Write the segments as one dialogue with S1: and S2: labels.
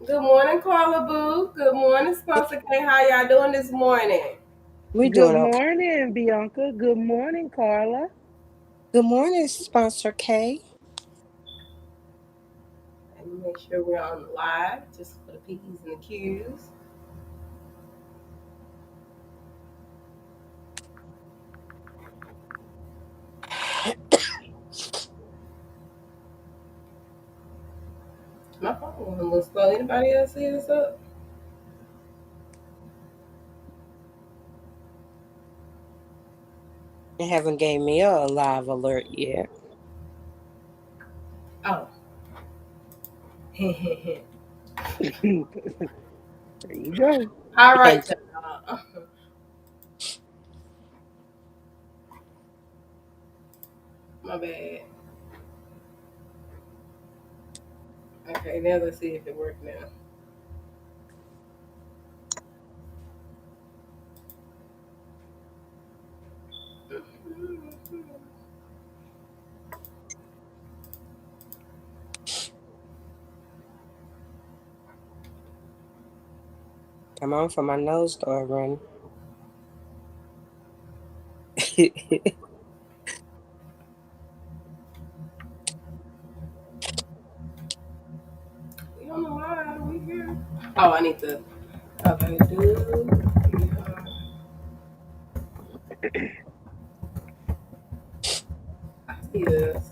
S1: Good morning, Carla Boo. Good morning, Sponsor K. How y'all doing this morning?
S2: We
S3: Good
S2: doing okay.
S3: morning, Bianca. Good morning, Carla.
S2: Good morning, sponsor K.
S1: Let me make sure we're on live just for the P's and the Q's. My phone went a little slow. Anybody else see this up?
S2: They haven't gave me a live alert yet.
S1: Oh.
S3: There you go.
S1: All right,
S2: Thank you.
S1: y'all. My bad. Okay, now let's see if it worked now.
S2: Come on for my nose started running.
S1: We on the live. We here. Oh, I need to. Okay, dude. I see this.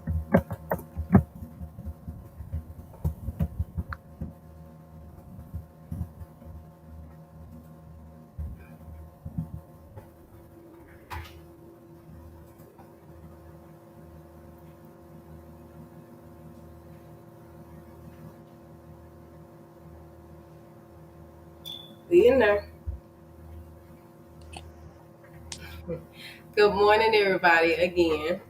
S1: We in there. Good morning, everybody. Again.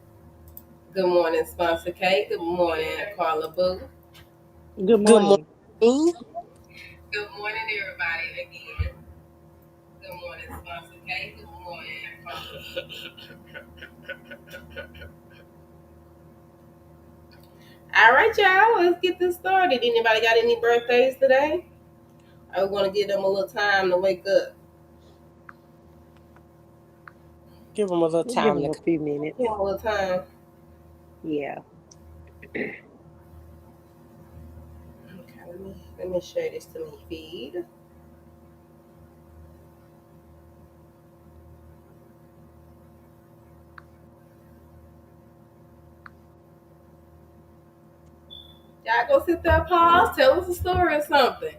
S1: Good morning, Sponsor K. Good morning, Carla Boo.
S3: Good
S2: Good
S3: morning.
S2: morning.
S1: Good morning, everybody. Again. Good morning, Sponsor K. Good morning, Carla. All right, y'all. Let's get this started. Anybody got any birthdays today? I want to give them a little time to wake up.
S2: Give them a little
S3: We'll give
S2: time
S3: them
S2: to
S3: a
S2: come.
S3: few
S1: Give
S3: minutes.
S1: them a little time.
S3: Yeah.
S1: Okay, let me share this to my feed. Y'all go sit there, pause, tell us a story or something.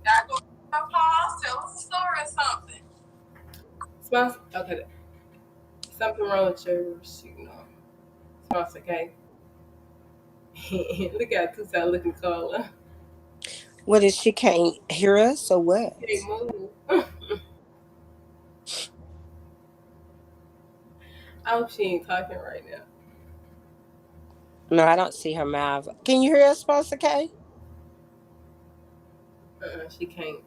S1: Y'all go sit there, pause, tell us a story or something. Sponsor, okay, something wrong with yours, Sponsor K. Look at two side looking caller.
S2: What is she can't hear us or
S1: Can't
S2: what?
S1: move. I hope she ain't talking right now.
S2: No, I don't see her mouth. Can you hear us, sponsor K?
S1: She can't.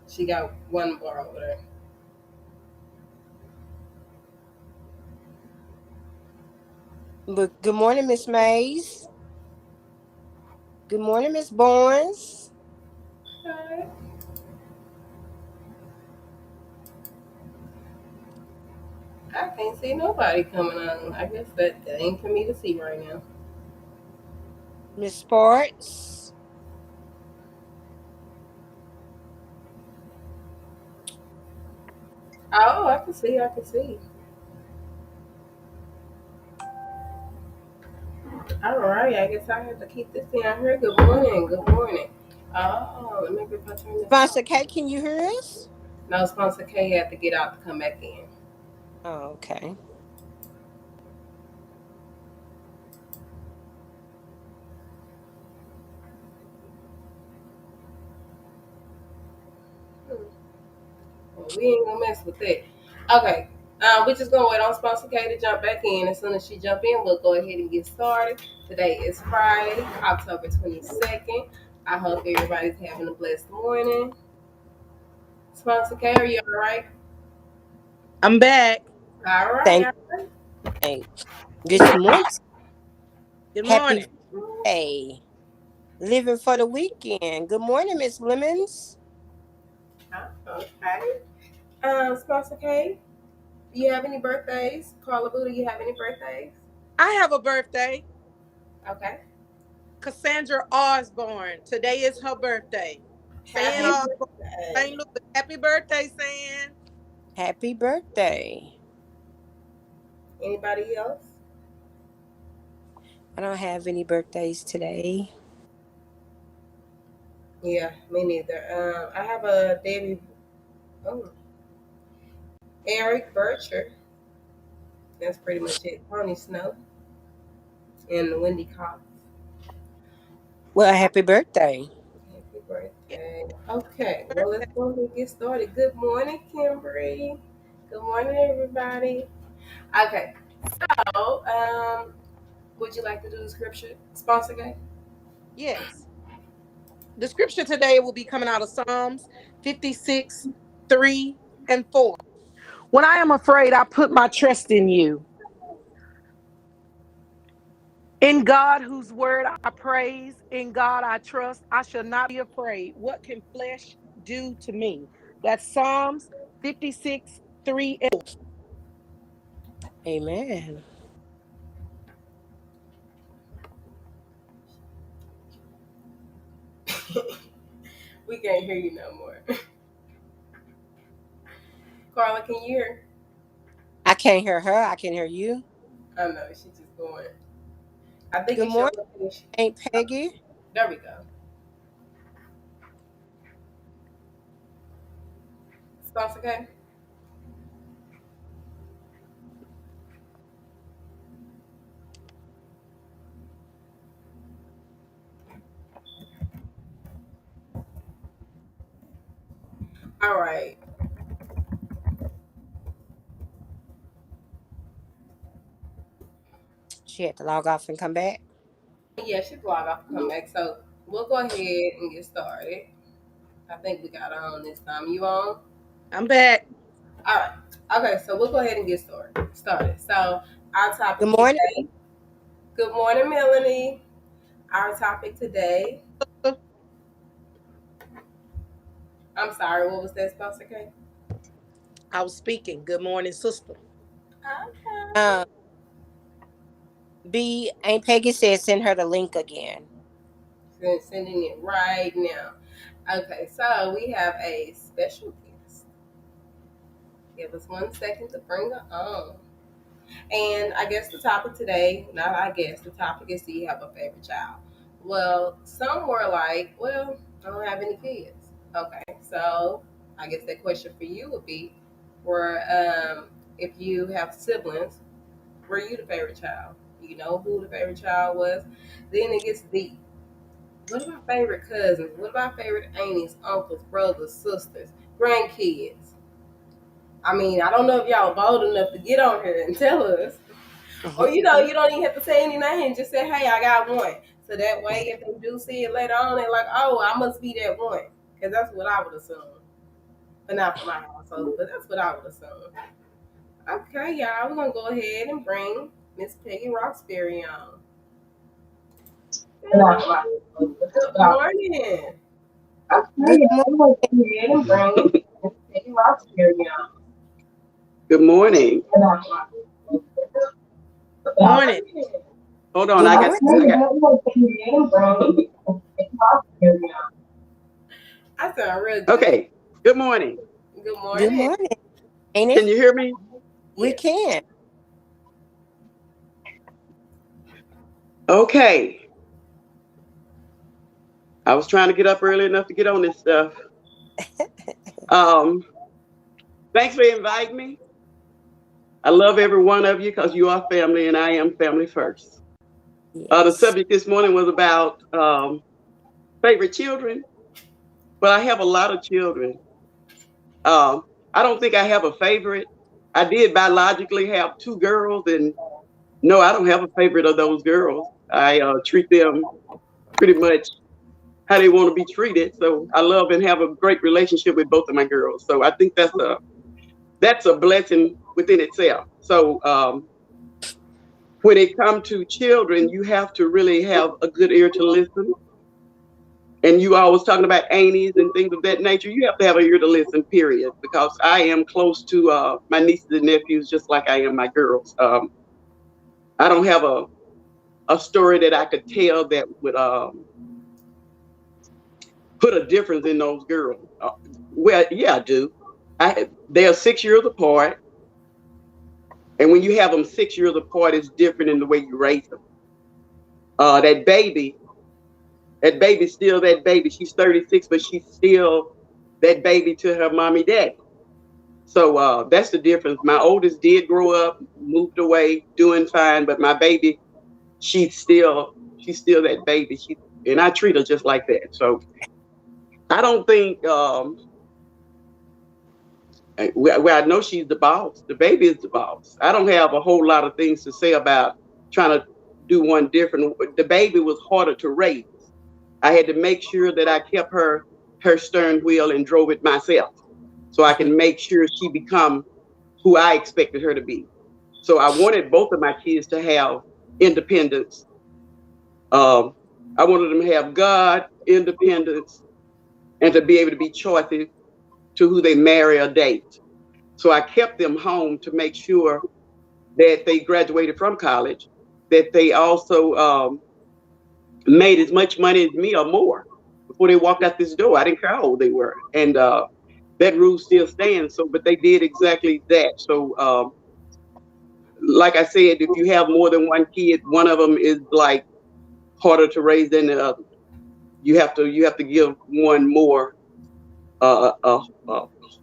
S1: She got one bar over there.
S2: But good morning, Miss Mays. Good morning, Miss Barnes.
S1: Alright. I can't see nobody coming on. I guess that ain't for me to see right now.
S2: Miss Sports.
S1: Oh, I can see. I can see. All right. I guess I have to keep this thing out here. Good morning. Good morning. Oh, let me if I turn this off.
S2: Sponsor K, can you hear us?
S1: No, Sponsor K had to get out to come back in.
S2: Oh, okay.
S1: Hmm. Well, we ain't gonna mess with that. Okay. We just gonna wait on Sponsor K to jump back in. As soon as she jump in, we'll go ahead and get started. Today is Friday, October 22nd. I hope everybody's having a blessed morning. Sponsor K, are you all right?
S3: I'm back.
S1: All right.
S2: Thank
S1: All right.
S2: Hey, this morning,
S4: Good
S2: happy
S4: morning.
S2: day. Living for the weekend. Good morning, Miss Lemons.
S1: Okay. Sponsor K, do you have any birthdays? Carla Boo, do you have any birthdays?
S4: I have a birthday.
S1: Okay.
S4: Cassandra Osborne. Today is her birthday. San
S1: Happy
S4: Osborne,
S1: birthday.
S4: St. Louis. Happy birthday, San.
S2: Happy birthday.
S1: Anybody else?
S2: I don't have any birthdays today.
S1: Yeah, me neither. I have a David, oh, Eric Bircher. That's pretty much it. Tony Snow and Wendy Cox.
S2: Well, happy birthday.
S1: Happy birthday. Okay, well, let's go ahead and get started. Good morning, Kimberly. Good morning, everybody. Okay, so would you like to do the scripture sponsor game?
S4: Yes. The scripture today will be coming out of Psalms 56, 3 and 4. When I am afraid, I put my trust in you. In God, whose word I praise, in God I trust, I shall not be afraid. What can flesh do to me? That's Psalms 56, 3 and 4.
S2: Amen.
S1: We can't hear you no more. Carla, can you hear?
S2: I can't hear her. I can hear you.
S1: I know she's just going. I think
S2: Good
S1: it's your
S2: morning,
S1: location.
S2: Aunt Peggy.
S1: There we go. Sponsor game. All right.
S2: She had to log off and come back.
S1: Yeah, she log off and come back. So we'll go ahead and get started. I think we got her on this time. You on?
S4: I'm back.
S1: All right. Okay, so we'll go ahead and get started. So our topic
S2: Good morning.
S1: today. Good morning, Melanie. Our topic today. I'm sorry. What was that, Sponsor K?
S4: I was speaking. Good morning, sister.
S1: Okay.
S2: Aunt Peggy said send her the link again.
S1: Sending it right now. Okay, so we have a special guest. Give us 1 second to bring her on. And I guess the topic today, not I guess, the topic is, do you have a favorite child? Well, some were like, well, I don't have any kids. Okay, so I guess that question for you would be, if you have siblings, were you the favorite child? You know who the favorite child was? Then it gets deep. What about favorite cousins? What about favorite aunties, uncles, brothers, sisters, grandkids? I mean, I don't know if y'all are bold enough to get on here and tell us. Or, you don't even have to say any name. Just say, hey, I got one. So that way, if they do see it later on, they're like, oh, I must be that one. Because that's what I would assume. But not for my household, but that's what I would assume. Okay, y'all, we're going to go ahead and bring Miss Peggy Roxbury on. Good morning.
S2: Good morning.
S5: Good morning.
S4: Morning.
S5: Hold on,
S2: Good
S5: I got.
S1: I sound real good.
S5: Okay. Good morning.
S1: Good morning.
S2: Good morning. Ain't
S5: Can
S2: it?
S5: you hear me?
S2: We
S1: Yes.
S2: can.
S5: Okay. I was trying to get up early enough to get on this stuff. Thanks for inviting me. I love every one of you because you are family and I am family first.
S2: Yes.
S5: The subject this morning was about favorite children. Well, I have a lot of children. I don't think I have a favorite. I did biologically have 2 girls, and no, I don't have a favorite of those girls. I treat them pretty much how they want to be treated. So I love and have a great relationship with both of my girls. So I think that's a blessing within itself. So when it comes to children, you have to really have a good ear to listen. And you always talking about aunties and things of that nature. You have to have an ear to listen, period, because I am close to my nieces and nephews just like I am my girls. I don't have a story that I could tell that would put a difference in those girls. Well, yeah, I do. They are 6 years apart. And when you have them 6 years apart, it's different in the way you raise them. That baby's still that baby. She's 36, but she's still that baby to her mommy, daddy. So that's the difference. My oldest did grow up, moved away, doing fine, but my baby, she's still that baby. And I treat her just like that. So I don't think well, I know she's the boss. The baby is the boss. I don't have a whole lot of things to say about trying to do one different. The baby was harder to raise. I had to make sure that I kept her stern wheel and drove it myself, so I can make sure she become who I expected her to be. So I wanted both of my kids to have independence. I wanted them to have God, independence, and to be able to be choices to who they marry or date. So I kept them home to make sure that they graduated from college, that they also made as much money as me or more before they walked out this door. I didn't care how old they were. And that rule still stands. So, but they did exactly that. So, like I said, if you have more than one kid, one of them is like harder to raise than the other. You have to give one more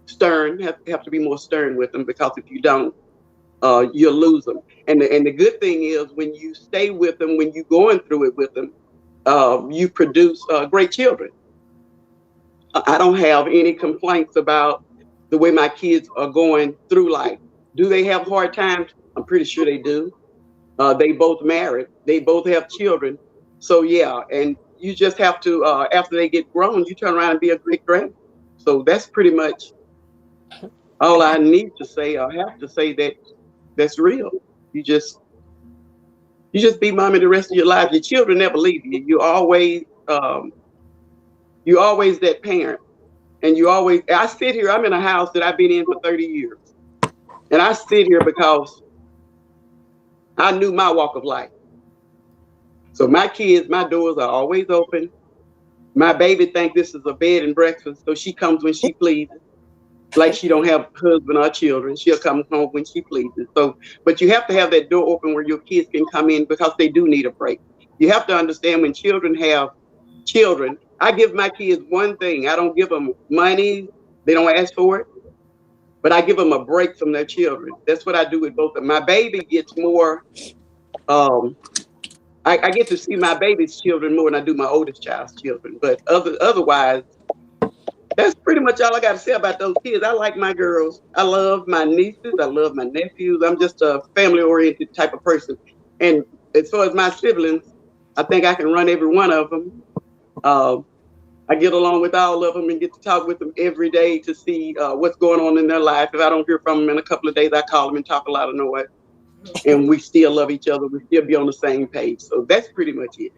S5: stern. Have to be more stern with them, because if you don't, you'll lose them. And the good thing is, when you stay with them, when you're going through it with them, you produce great children. I don't have any complaints about the way my kids are going through life. Do they have hard times? I'm pretty sure they do. They both married. They both have children. So yeah, and you just have to, after they get grown, you turn around and be a great grandma. So that's pretty much all I need to say, or have to say, that's real. You just be mommy the rest of your life. Your children never leave you. You're always that parent. And I sit here, I'm in a house that I've been in for 30 years. And I sit here because I knew my walk of life. So my kids, my doors are always open. My baby thinks this is a bed and breakfast, so she comes when she pleases. Like she don't have a husband or children. She'll come home when she pleases. So, but you have to have that door open where your kids can come in, because they do need a break. You have to understand, when children have children, I give my kids one thing. I don't give them money. They don't ask for it. But I give them a break from their children. That's what I do with both of them. My baby gets more, I get to see my baby's children more than I do my oldest child's children. But otherwise, that's pretty much all I got to say about those kids. I like my girls. I love my nieces. I love my nephews. I'm just a family-oriented type of person. And as far as my siblings, I think I can run every one of them. I get along with all of them and get to talk with them every day to see what's going on in their life. If I don't hear from them in a couple of days, I call them and talk a lot of noise. And we still love each other. We still be on the same page. So that's pretty much it.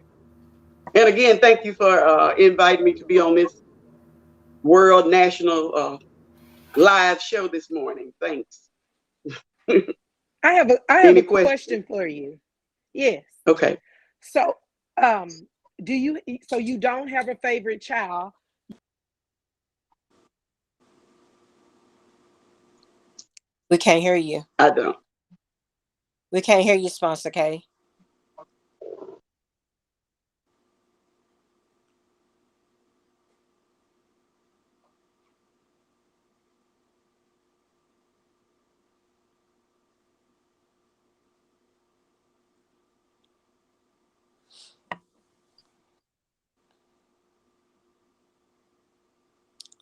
S5: And again, thank you for inviting me to be on this World National live show this morning. Thanks.
S4: I have a question for you. Yes.
S5: Okay.
S4: So, so you don't have a favorite child?
S2: We can't hear you.
S5: I don't.
S2: We can't hear you, Sponsor K.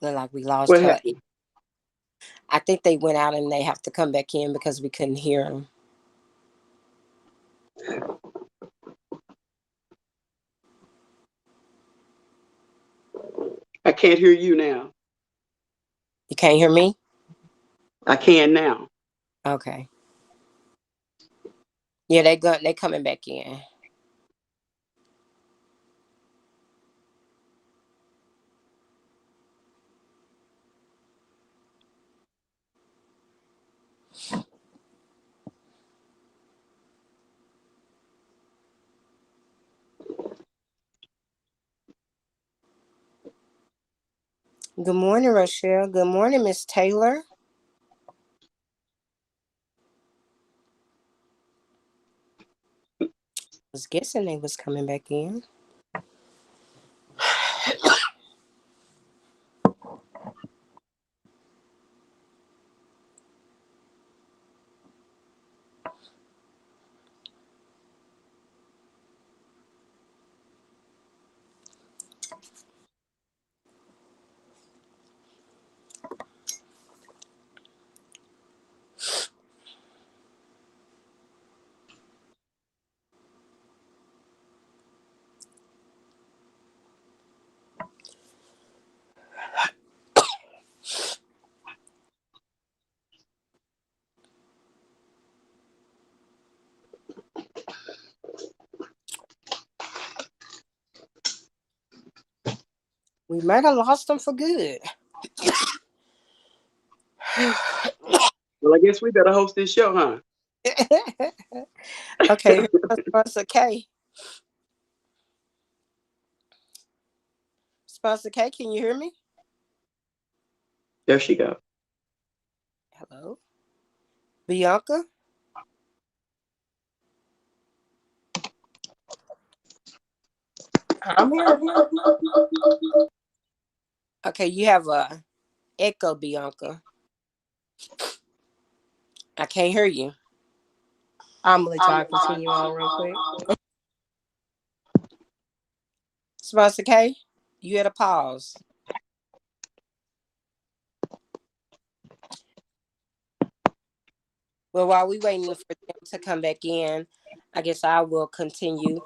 S2: Look like we lost
S5: What
S2: her.
S5: happened?
S2: I think they went out and they have to come back in because we couldn't hear them.
S5: I can't hear you now.
S2: You can't hear me?
S5: I can now.
S2: Okay. Yeah, they coming back in. Good morning, Rochelle. Good morning, Miss Taylor. I was guessing they was coming back in. We might have lost them for good.
S5: Well, I guess we better host this show, huh?
S2: Okay, here comes Sponsor K. Sponsor K, can you hear me?
S5: There she go.
S2: Hello? Bianca?
S1: I'm here.
S2: Okay, you have a echo, Bianca. I can't hear you.
S1: I'm gonna let y'all continue on real quick.
S2: Sponsor K, you had a pause. Well, while we waiting for them to come back in, I guess I will continue.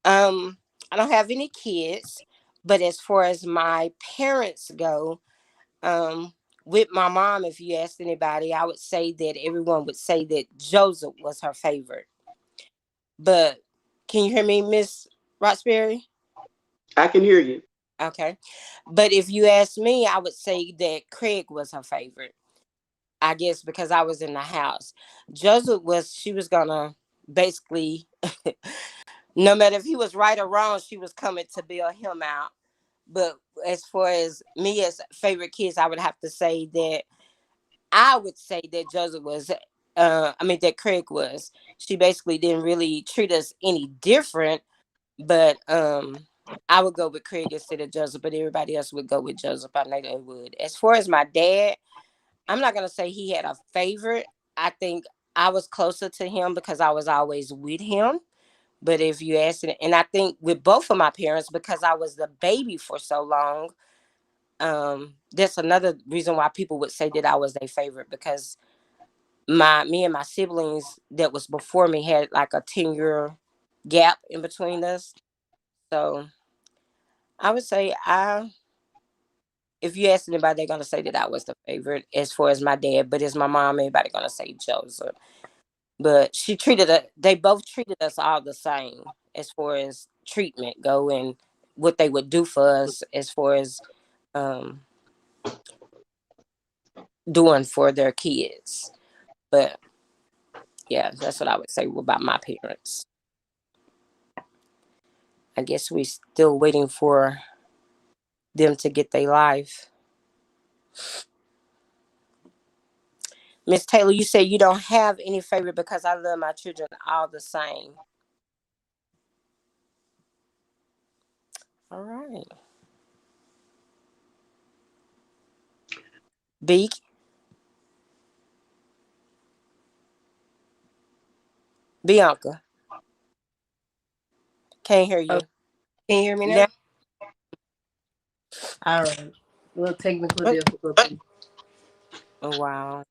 S2: I don't have any kids, but as far as my parents go, with my mom, if you asked anybody, I would say that everyone would say that Joseph was her favorite. But can you hear me, Miss Roxbury?
S5: I can hear you.
S2: Okay. But if you ask me, I would say that Craig was her favorite. I guess because I was in the house. Joseph she was gonna basically, no matter if he was right or wrong, she was coming to bail him out. But as far as me as favorite kids, I would have to say that Joseph was, that Craig was. She basically didn't really treat us any different, but I would go with Craig instead of Joseph, but everybody else would go with Joseph. I know they would. As far as my dad, I'm not going to say he had a favorite. I think I was closer to him because I was always with him. But if you ask it, and I think with both of my parents, because I was the baby for so long, that's another reason why people would say that I was their favorite, because me and my siblings that was before me had like a 10-year gap in between us. So I would say if you ask anybody, they're gonna say that I was the favorite as far as my dad, but as my mom, everybody gonna say Joseph. But they both treated us all the same as far as treatment go and what they would do for us as far as doing for their kids. But yeah, that's what I would say about my parents. I guess we still waiting for them to get their life. Miss Taylor, you said you don't have any favorite because I love my children all the same. All right. Beak. Bianca. Can't hear you.
S1: Okay. Can you hear me now? All right. A little technical difficulty.
S2: Oh, wow.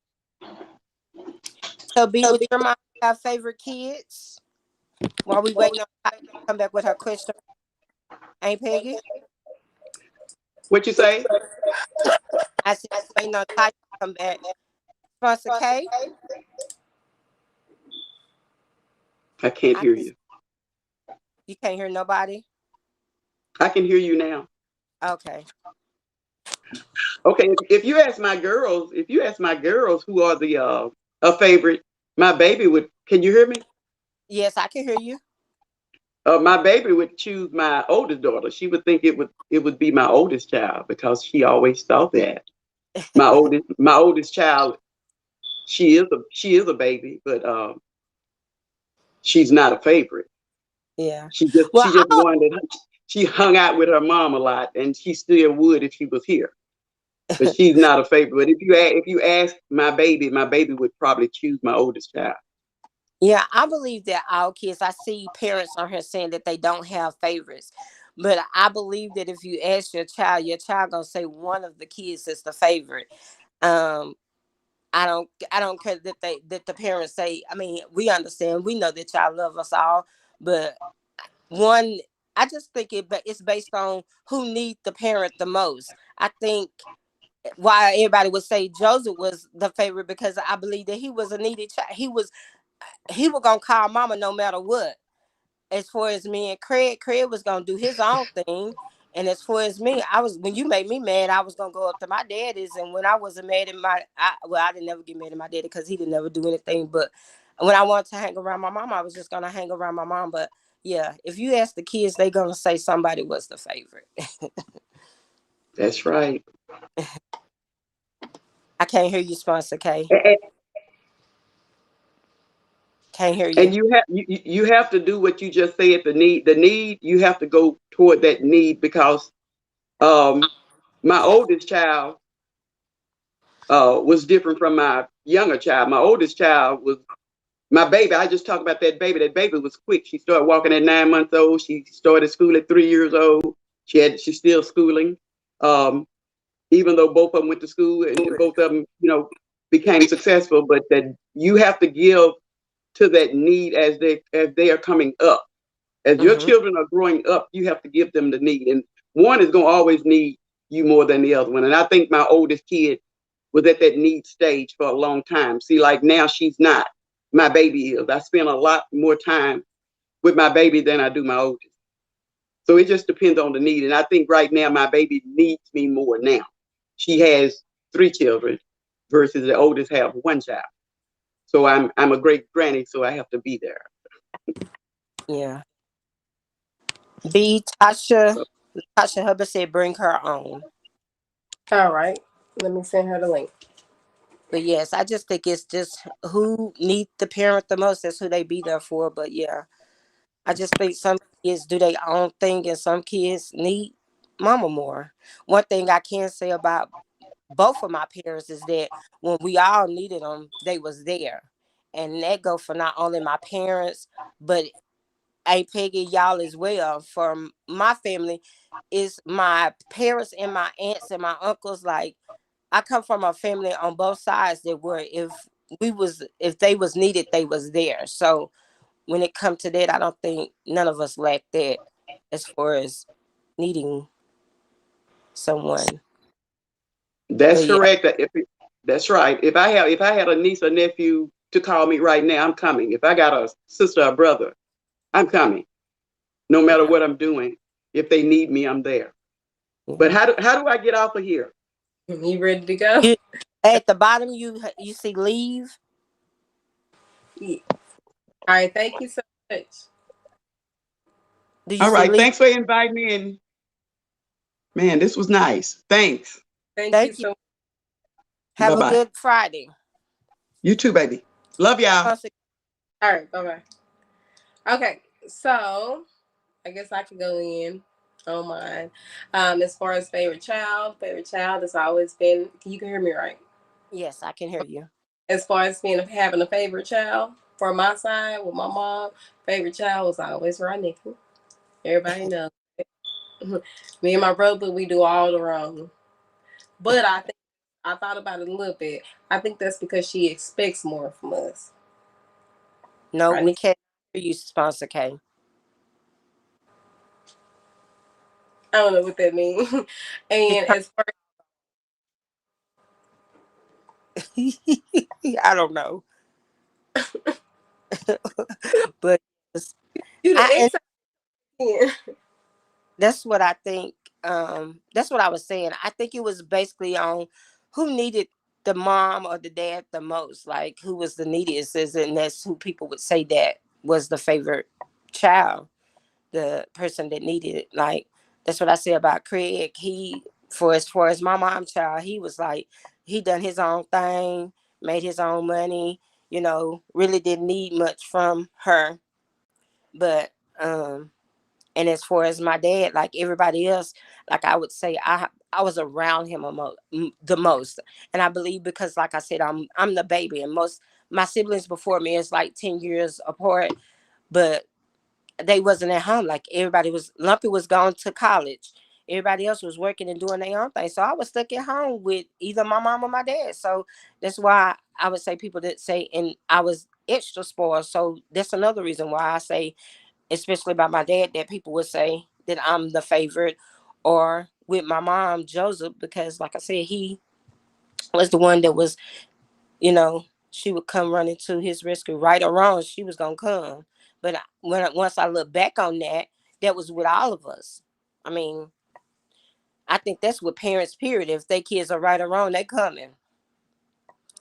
S2: So, B, would your mom have favorite kids? While we waiting on her to come back with her question. Ain't Peggy?
S5: What you say?
S2: I said, waiting on Ty to come back. Sponsor K?
S5: I can't
S2: I
S5: hear
S2: can,
S5: you.
S2: you can't hear nobody?
S5: I can hear you now.
S2: Okay.
S5: Okay, if you ask my girls, who are the a favorite, my baby would. Can you hear me?
S2: Yes, I can hear you.
S5: My baby would choose my oldest daughter. She would think it would be my oldest child because she always thought that my oldest child. She is a baby, but she's not a favorite.
S2: Yeah. Well,
S5: She just one that she hung out with her mom a lot, and she still would if she was here. But she's not a favorite. But if you ask my baby would probably choose my oldest child.
S2: yeah, I believe that all kids, I see parents on here saying that they don't have favorites. But I believe that if you ask your child gonna say one of the kids is the favorite. Um, I don't care that the parents say, I mean, we understand, we know that y'all love us all, but one, I just think it's based on who needs the parent the most. I think why everybody would say Joseph was the favorite because I believe that he was a needed child. He was gonna call mama no matter what. As far as me and Craig was gonna do his own thing. And as far as me, when you made me mad, I was gonna go up to my daddy's. And when I wasn't mad at I didn't never get mad at my daddy because he didn't never do anything. But when I wanted to hang around my mom, I was just gonna hang around my mom. But yeah, if you ask the kids, they're gonna say somebody was the favorite.
S5: That's right.
S2: I can't hear you, Sponsor K.
S5: And,
S2: Can't hear you.
S5: and you have to do what you just said. The need you have to go toward that need because my oldest child was different from my younger child. My oldest child was my baby. I just talked about that baby. That baby was quick. She started walking at 9 months old. She started school at 3 years old. She's still schooling. Even though both of them went to school and both of them, became successful, but that you have to give to that need as they are coming up. As your
S2: Mm-hmm.
S5: children are growing up, you have to give them the need. And one is going to always need you more than the other one. And I think my oldest kid was at that need stage for a long time. See, like now she's not. My baby is. I spend a lot more time with my baby than I do my oldest. So it just depends on the need. And I think right now my baby needs me more now. She has 3 children versus the oldest have 1 child. So I'm a great granny, so I have to be there.
S2: Yeah. Tasha Hubbard said bring her on.
S1: All right. Let me send her the link.
S2: But yes, I just think it's just who need the parent the most. That's who they be there for. But yeah, I just think some kids do their own thing and some kids need mama more. One thing I can say about both of my parents is that when we all needed them, they was there. And that go for not only my parents, but Peggy, y'all as well. For my family, is my parents and my aunts and my uncles. Like I come from a family on both sides that were if they was needed, they was there. So when it comes to that, I don't think none of us lack that as far as needing someone.
S5: That's
S2: But yeah,
S5: correct. That's right. If I had a niece or nephew to call me right now, I'm coming. If I got a sister or brother, I'm coming. No matter
S2: yeah,
S5: what I'm doing, if they need me, I'm there. But
S2: yeah.
S5: how do I get off of here?
S1: You ready to go?
S2: You, at the bottom, you see leave.
S1: Yeah. All right. Thank you so much.
S2: Do you
S5: All
S2: see
S5: right.
S2: leave?
S5: Thanks for inviting me in. Man, this was nice. Thanks.
S1: Thank you
S2: Thank you.
S1: so much.
S2: Have a
S5: Bye-bye.
S2: good Friday.
S5: You too, baby. Love y'all.
S1: All right. Bye bye. Okay. So I guess I could go in on mine. As far as favorite child has always been. You can hear me right.
S2: Yes, I can hear you.
S1: As far as having a favorite child for my side with my mom, favorite child was always Ronika. Everybody knows. Me and my brother, we do all the wrong. But I thought about it a little bit. I think that's because she expects more from us.
S2: No, we
S1: Right?
S2: can't hear you, Sponsor K.
S1: I don't know what that means. And as far
S2: I don't know. But
S1: You the
S2: I
S1: excited.
S2: That's what I think. That's what I was saying. I think it was basically on who needed the mom or the dad the most, like who was the neediest, and that's who people would say that was the favorite child, the person that needed it. Like that's what I say about Craig. He, for as far as my mom child, he was like he done his own thing, made his own money. Really didn't need much from her, but and as far as my dad, like everybody else, like I would say, I was around him the most, and I believe because, like I said, I'm the baby, and most my siblings before me is like 10 years apart, but they wasn't at home. Like everybody was, Lumpy was gone to college. Everybody else was working and doing their own thing. So I was stuck at home with either my mom or my dad. So that's why I would say people that say, and I was extra spoiled. So that's another reason why I say, especially by my dad, that people would say that I'm the favorite, or with my mom, Joseph, because like I said, he was the one that was, she would come running to his rescue, right or wrong, she was gonna come. But once I look back on that, that was with all of us. I mean, I think that's with parents, period. If their kids are right or wrong, they coming.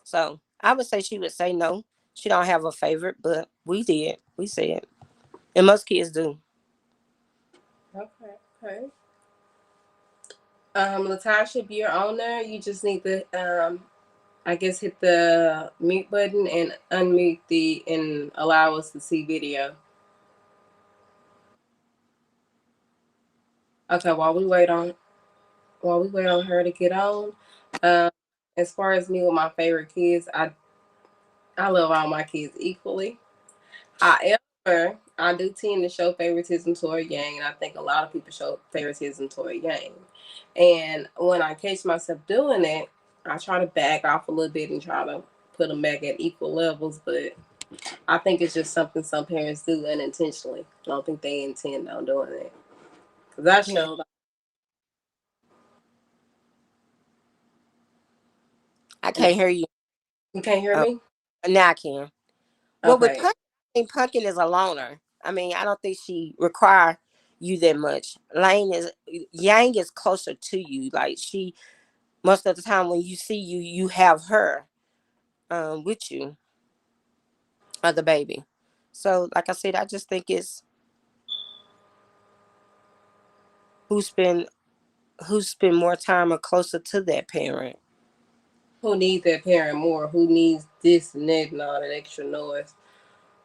S2: So I would say she would say no. She don't have a favorite, but we did. We said, and most kids do.
S1: Okay, okay. Latasha, if you're on there, you just need to I guess hit the mute button and unmute and allow us to see video. Okay, while we wait on her to get on, um, as far as me with my favorite kids, I love all my kids equally. However, I do tend to show favoritism toward Yang, and I think a lot of people show favoritism toward Yang. And when I catch myself doing it, I try to back off a little bit and try to put them back at equal levels. But I think it's just something some parents do unintentionally. I don't think they intend on doing it. Because I
S2: Yeah,
S1: showed,
S2: I can't hear you.
S1: you can't hear
S2: Oh,
S1: me?
S2: now I can. Well, with
S1: Okay.
S2: Pumpkin, I think Pumpkin is a loner. I mean, I don't think she require you that much. Yang is closer to you. Like she, most of the time when you see you, you have her with you, or the baby. So, like I said, I just think it's who spend who spend more time or closer to that parent.
S1: Who needs that parent more? Who needs this and that and all that extra noise?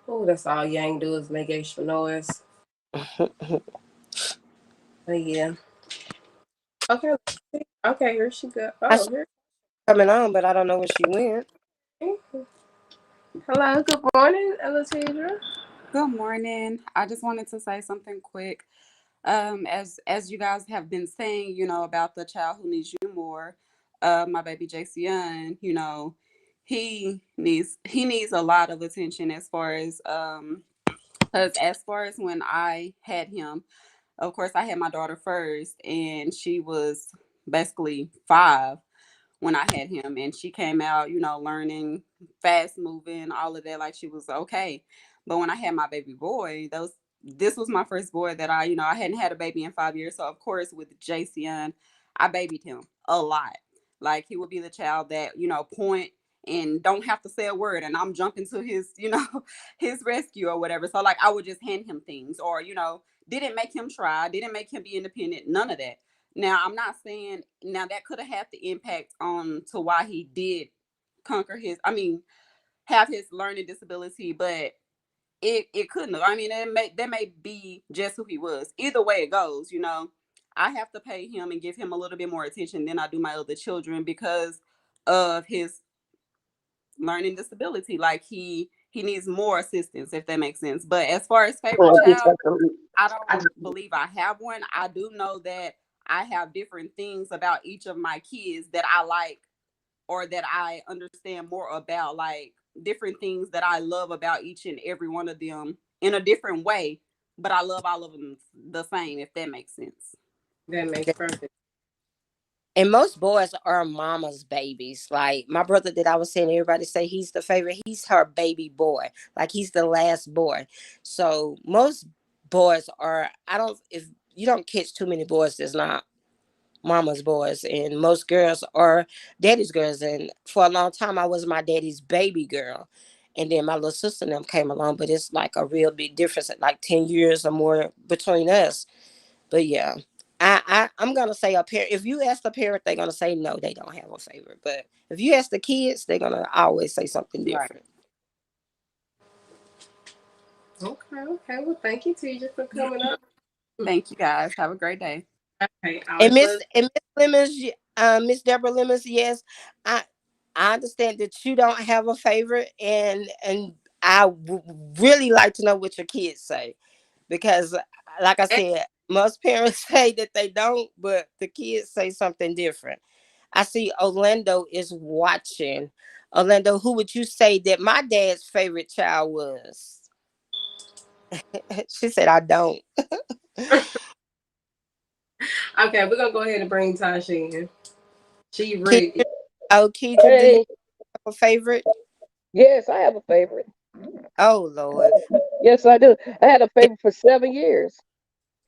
S1: Oh, that's all Yang do is make extra noise. But yeah. Okay. Let's see. Okay, here she go.
S2: I
S1: Oh,
S2: saw
S1: here.
S2: her coming on, but I don't know where she went.
S1: Hello. Good morning, Latidra.
S6: Good morning. I just wanted to say something quick. As you guys have been saying, about the child who needs you more, my baby JCN, he needs a lot of attention as far as because as far as when I had him, of course I had my daughter first, and she was basically 5 when I had him, and she came out, learning, fast moving, all of that, like she was okay. But when I had my baby boy, this was my first boy that I hadn't had a baby in 5 years. So of course with JCN, I babied him a lot. Like he would be the child that, point and don't have to say a word, and I'm jumping to his, his rescue or whatever. So like I would just hand him things, or, didn't make him try, didn't make him be independent, none of that. Now, I'm not saying now that could have had the impact on to why he did conquer have his learning disability, but it couldn't have. I mean, that may be just who he was. Either way it goes, I have to pay him and give him a little bit more attention than I do my other children because of his learning disability. Like he needs more assistance, if that makes sense. But as far as favorite child, I don't believe I have one. I do know that I have different things about each of my kids that I like or that I understand more about, like different things that I love about each and every one of them in a different way, but I love all of them the same, if that makes sense.
S1: That makes perfect.
S2: And most boys are mama's babies. Like my brother that I was saying, everybody say he's the favorite. He's her baby boy. Like he's the last boy. So most boys are. I don't. If you don't catch too many boys, that's not mama's boys, and most girls are daddy's girls. And for a long time, I was my daddy's baby girl. And then my little sister and them came along, but it's like a real big difference, at like 10 years or more between us. But yeah, I'm gonna say a parent. If you ask the parent, they're gonna say no, they don't have a favorite. But if you ask the kids, they're gonna always say something
S6: Right.
S2: different.
S1: Okay, okay. Well, thank you, TJ, for coming up.
S6: Thank you guys. Have a great day.
S1: Okay,
S2: And
S1: always
S2: Miss
S1: love.
S2: and Miss Lemons, Miss Deborah Lemons, yes, I I understand that you don't have a favorite, and really like to know what your kids say, because, like I said, most parents say that they don't, but the kids say something different. I see Orlando is watching. Orlando, who would you say that my dad's favorite child was? She said, I don't.
S1: Okay, we're gonna go ahead and bring Tasha in. She ready.
S2: Keidra, oh, Keidra, do you
S7: Hey,
S2: have a favorite?
S7: yes, I have a favorite.
S2: Oh, Lord.
S7: Yes, I do. I had a favorite for 7 years.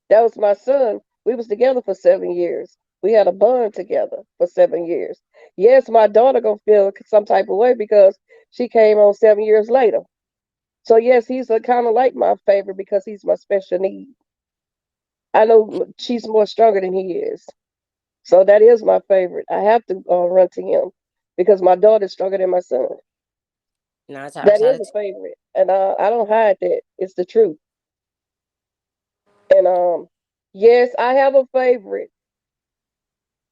S7: That was my son. We was together for 7 years. We had a bond together for 7 years. Yes, my daughter gonna feel some type of way because she came on 7 years later. So yes, he's a kind of like my favorite because he's my special need. I know she's more stronger than he is. So that is my favorite. I have to run to him because my daughter's stronger than my son.
S2: 9 times
S7: That
S2: out
S7: is
S2: of
S7: a
S2: 10.
S7: favorite, and I don't hide that. It's the truth. And yes, I have a favorite.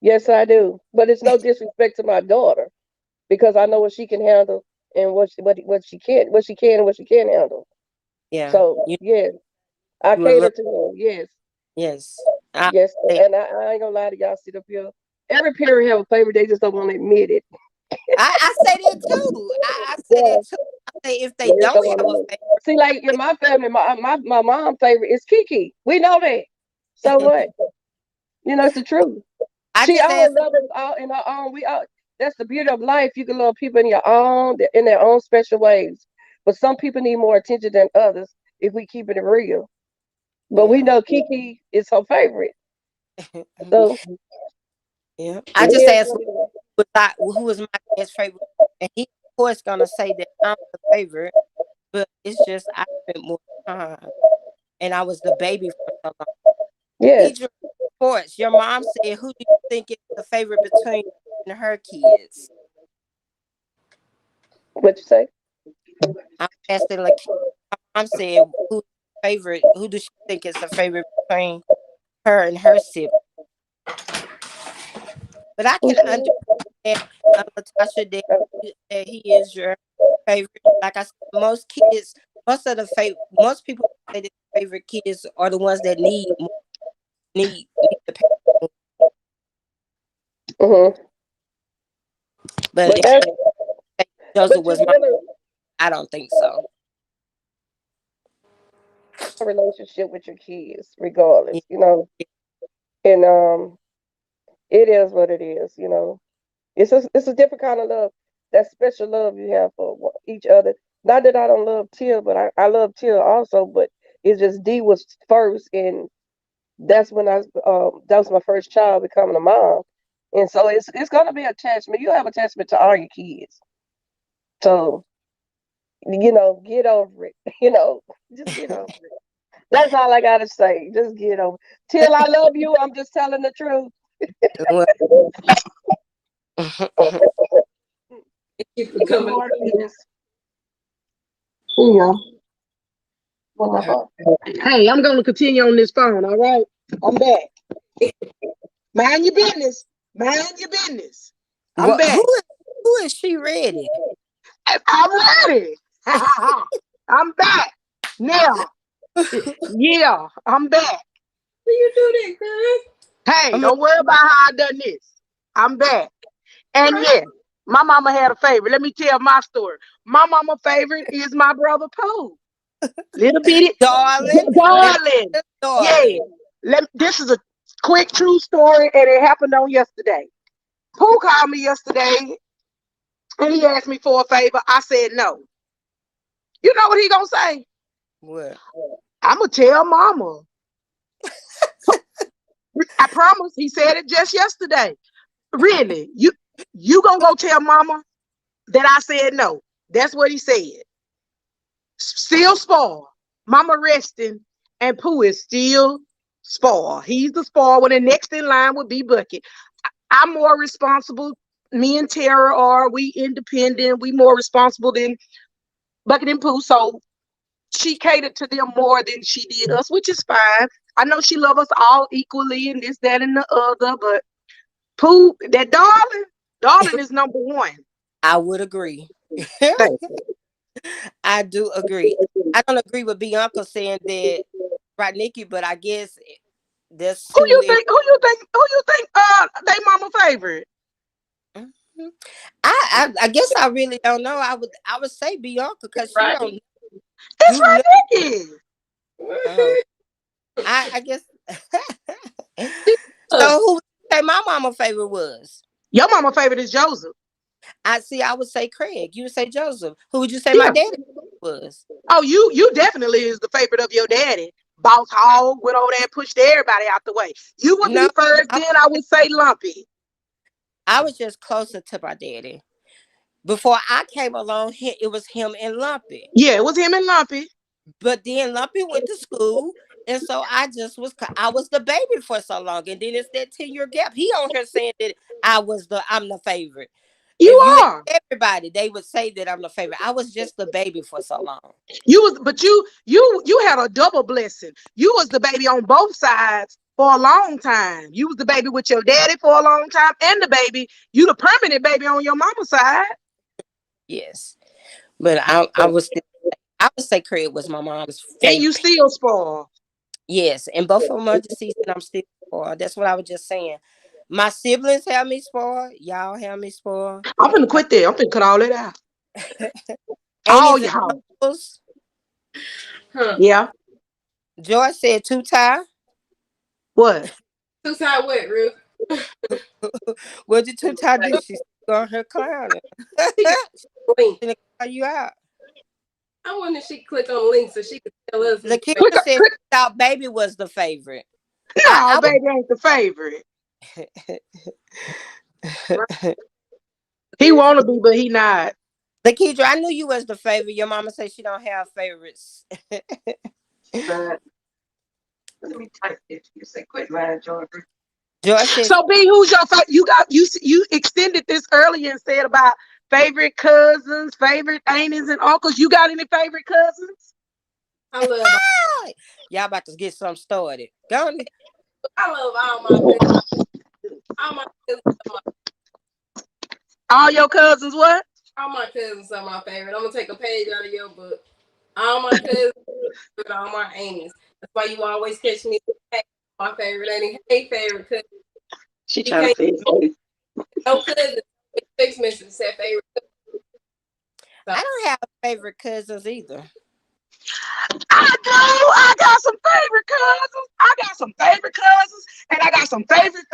S7: Yes, I do. But it's no disrespect to my daughter because I know what she can handle and what she can and what she can't handle.
S2: Yeah.
S7: So
S2: You,
S7: yes, I
S2: you a
S7: cater
S2: little,
S7: to him. Yes,
S2: yes. I,
S7: yes,
S2: say-
S7: and I ain't gonna lie to y'all. Sit up here. Every parent have a favorite. They just don't want to admit it.
S2: I say that too. I say
S7: Yeah,
S2: that too. I say if they
S7: they just don't
S2: don't
S7: want
S2: have
S7: to
S2: a
S7: admit. See, like in my family, my mom favorite is Kiki. We know that. So
S2: favorite,
S7: what? It's the truth.
S2: I
S7: She
S2: just
S7: always
S2: asked,
S7: loved us all in her own. We all. That's the beauty of life. You can love people in their own special ways. But some people need more attention than others. If we keep it real, but we
S2: yeah.
S7: know Kiki is her favorite. So
S2: Yeah. I
S7: it
S2: just
S7: is
S2: asked
S7: what it is.
S2: who was my dad's favorite, and he of course gonna say that I'm the favorite, but it's just I spent more time, and I was the baby for so long.
S7: Yes.
S2: Keidra, of course, your mom said, who do you think is the favorite between you and her kids?
S7: What you say?
S2: I'm asking like my mom said, who does she think is the favorite between her and her sibling? But I can understand, Latasha, that he is your favorite. Like I said, most people say that their favorite kids are the ones that need the parent.
S7: Mm-hmm.
S2: But
S7: But
S2: if
S7: that's
S2: they say Joseph
S7: but you
S2: was my,
S7: really
S2: I don't think so.
S7: a relationship with your kids, regardless.
S2: Yeah,
S7: And it is what it is. It's a different kind of love. That special love you have for each other. Not that I don't love Tia, but I love Tia also. But it's just D was first, and that's when that was my first child becoming a mom, and so it's gonna be attachment. You have attachment to all your kids, so get over it. Just get over it. That's all I gotta say. Just get over. Till I love you. I'm just telling the truth.
S2: well,
S1: Thank you for
S7: The
S1: coming.
S7: Lord is. Yeah. Hey, I'm gonna continue on this phone. All right, I'm back. Mind your business. Mind your business. I'm
S2: well,
S7: back.
S2: who is she ready?
S7: I'm ready. I'm back now. Yeah, I'm back.
S1: Do you do that, girl?
S7: Hey,
S2: I'm gonna,
S7: don't worry about how I done this. I'm back. And
S1: Right.
S7: yeah, my mama had a favorite. Let me tell my story. My mama favorite is my brother Pooh. Little bitty
S2: darling, that
S7: darling. Yeah.
S2: darling.
S7: This is a quick true story, and it happened on yesterday.
S4: Pooh called me yesterday and he asked me for a favor. I said no. You know what he gonna say?
S2: What?
S4: I'm gonna tell mama. I promise. He said it just yesterday. Really? You gonna go tell mama that I said no? That's what he said. Still spoiled. Mama resting, and Pooh is still spoiled. He's the spoiled one, and next in line would be Bucket. I'm more responsible. Me and Tara are. We independent. We more responsible than Bucket and Pooh. So she catered to them more than she did us, which is fine. I know she loves us all equally and this, that, and the other, but Pooh, that darling is number one.
S2: I would agree.
S4: Thank
S2: I do agree. I don't agree with Bianca saying that right, Nikki, but I guess that's
S4: Who you
S2: who
S4: think? Who you think? They mama favorite?
S2: Mhm. I guess I really don't know. I would say Bianca because she
S1: Right.
S2: don't.
S4: It's
S2: You know,
S4: Nikki.
S2: I guess. So who would you say my mama favorite was?
S4: Your mama favorite is Joseph.
S2: I would say Craig. You would say Joseph. Who would you say my daddy was?
S4: Oh, you definitely is the favorite of your daddy. Boss Hog went over there and pushed everybody out the way. You would
S2: No,
S4: be first, then I would say Lumpy.
S2: I was just closer to my daddy. Before I came along, it was him and Lumpy.
S4: Yeah, it was him and Lumpy.
S2: But then Lumpy went to school, and so I was the baby for so long, and then it's that 10-year gap. He on here saying that I'm the favorite.
S4: You
S2: If you
S4: are.
S2: ask everybody, they would say that I'm the favorite. I was just the baby for so long.
S4: You had a double blessing. You was the baby on both sides for a long time. You was the baby with your daddy for a long time, and you the permanent baby on your mama's side.
S2: Yes, but I would say Craig was my mom's favorite.
S4: And you still spoiled.
S2: Yes, and both of them are deceased, and I'm still spoiled. That's what I was just saying. My siblings have me spoiled. Y'all have me spoiled.
S4: I'm gonna quit there. I'm gonna cut all it out.
S2: All
S4: y'all.
S1: Huh.
S4: Yeah.
S2: Joy said two-tie.
S4: What?
S1: Two-tie what, Ruth?
S2: What did two-tie do? She's on her clowning.
S1: Link.
S2: She call you out.
S1: I wonder if she clicked on the link so she could tell us.
S2: Lakeisha said she thought Baby was the favorite.
S4: No, Baby ain't the favorite. He wanna be, but he not.
S2: Lakeisha, I knew you was the favorite. Your mama said she don't have favorites.
S7: Let me type it. You say quit lying, Georgia.
S2: Joy said,
S4: So B, who's your favorite? You extended this earlier and said about favorite cousins, favorite aunties and uncles. You got any favorite cousins?
S1: I love
S2: y'all about to get something started. Go on.
S1: I love all my cousins. All my cousins
S4: All your cousins what?
S1: all my cousins are my favorite. I'm gonna take a page out of your book. All my cousins, all my aunties. That's why you always catch me. My favorite auntie, hey favorite cousin.
S7: She trying to say
S1: No cousin. Text message said favorite cousin.
S2: I don't have favorite cousins either.
S4: I do. I got some favorite cousins. I got some favorite cousins, and I got some favorite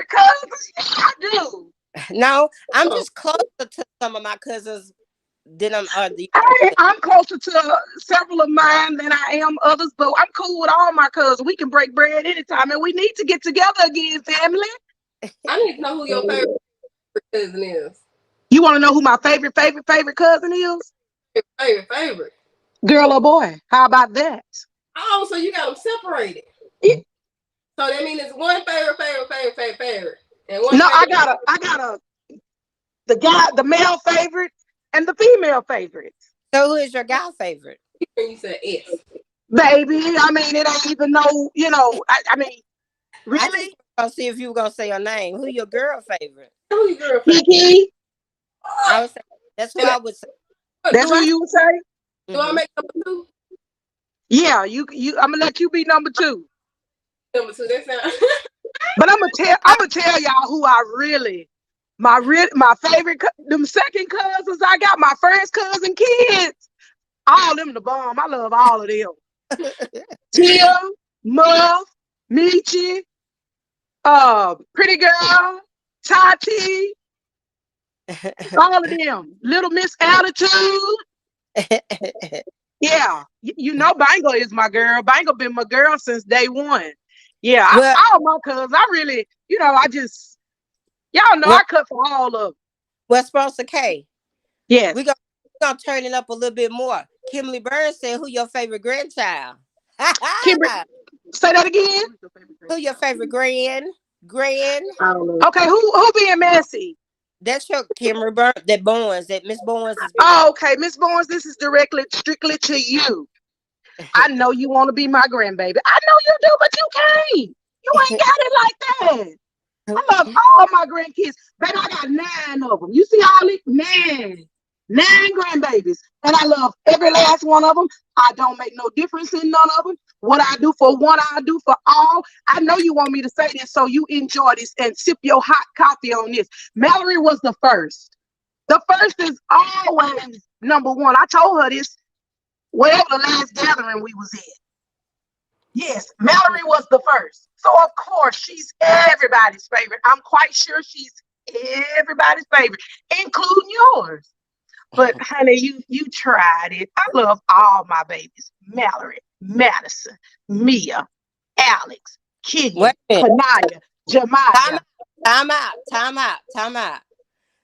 S4: cousins. Yeah, I do.
S2: No, I'm just closer to some of my cousins than
S4: I'm closer to several of mine than I am others, but I'm cool with all my cousins. We can break bread anytime, and we need to get together again, family.
S1: I need to know who your favorite cousin is.
S4: You want to know who my favorite cousin is?
S1: Favorite.
S4: Girl or boy? How about that?
S1: Oh, so you got them separated.
S4: Yeah.
S1: So that means it's one favorite. And one
S4: No,
S1: favorite.
S4: I got the male favorite and the female favorite.
S2: So who is your guy favorite?
S1: You said S.
S4: Baby, I mean, it ain't even no, I mean, really?
S2: I just gonna see if you were gonna say your name. Who your girl favorite?
S1: Who your girl favorite?
S4: Kiki.
S2: I would say that's who I would say.
S4: That's who you would say?
S1: Do I make number two?
S4: Yeah, you. I'm gonna let you be number two.
S1: Number two. That sounds.
S4: But I'm gonna tell y'all who I really, my favorite, them second cousins I got, my first cousin kids, all them the bomb. I love all of them. Tia, Muff, Michi, Pretty Girl, Tati, all of them. Little Miss Attitude. Yeah, you know Bango is my girl. Bango been my girl since day one. Yeah,
S2: well,
S4: all my cousins. I really, I just y'all know
S2: well,
S4: I cut for all of them.
S2: well, Sponsor K,
S4: Yes.
S2: we gonna turn it up a little bit more. Kimberly Burns said, "Who your favorite grandchild?"
S4: Kimber, say that again.
S2: Who your favorite grand?
S7: I don't know.
S4: Okay, who being messy?
S2: That's your Kimberly Burns. That Bowens. That Miss Bowens is.
S4: Oh, okay, Miss Barnes, this is strictly to you. I know you want to be my grandbaby. I know you do, but you can't. You ain't got it like that. I love all my grandkids. Baby, I got 9 of them. You see all these? 9 grandbabies. And I love every last one of them. I don't make no difference in none of them. What I do for one, I do for all. I know you want me to say this, so you enjoy this and sip your hot coffee on this. Mallory was the first. The first is always number one. I told her this whatever the last gathering we was in. Yes, Mallory was the first. So of course she's everybody's favorite. I'm quite sure she's everybody's favorite, including yours. But honey, you tried it. I love all my babies. Mallory, Madison, Mia, Alex, Kenya,
S2: Wait a minute.
S4: Kanaya, Jemiah.
S2: Time out.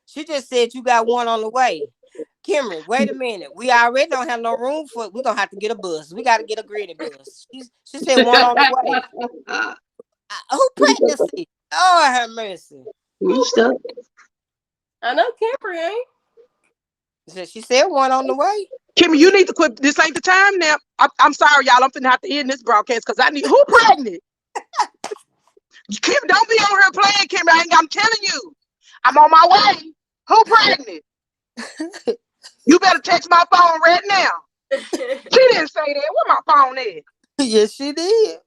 S2: She just said you got one on the way. Kimberly, wait a minute. We already don't have no room for it. We're going to have to get a bus. We got to get a granny bus. She said one on the way. Who pregnancy? Oh, have mercy.
S7: You stuck.
S1: I know Kimberly ain't.
S2: She said one on the way.
S4: Kimmy, you need to quit. This ain't the time now. I'm sorry, y'all. I'm finna have to end this broadcast because I need. Who pregnant? Kim, don't be on here playing, Kimmy. I'm telling you, I'm on my way. Who pregnant? You better text my phone right now. She didn't say that. Where my phone at?
S2: Yes, she did.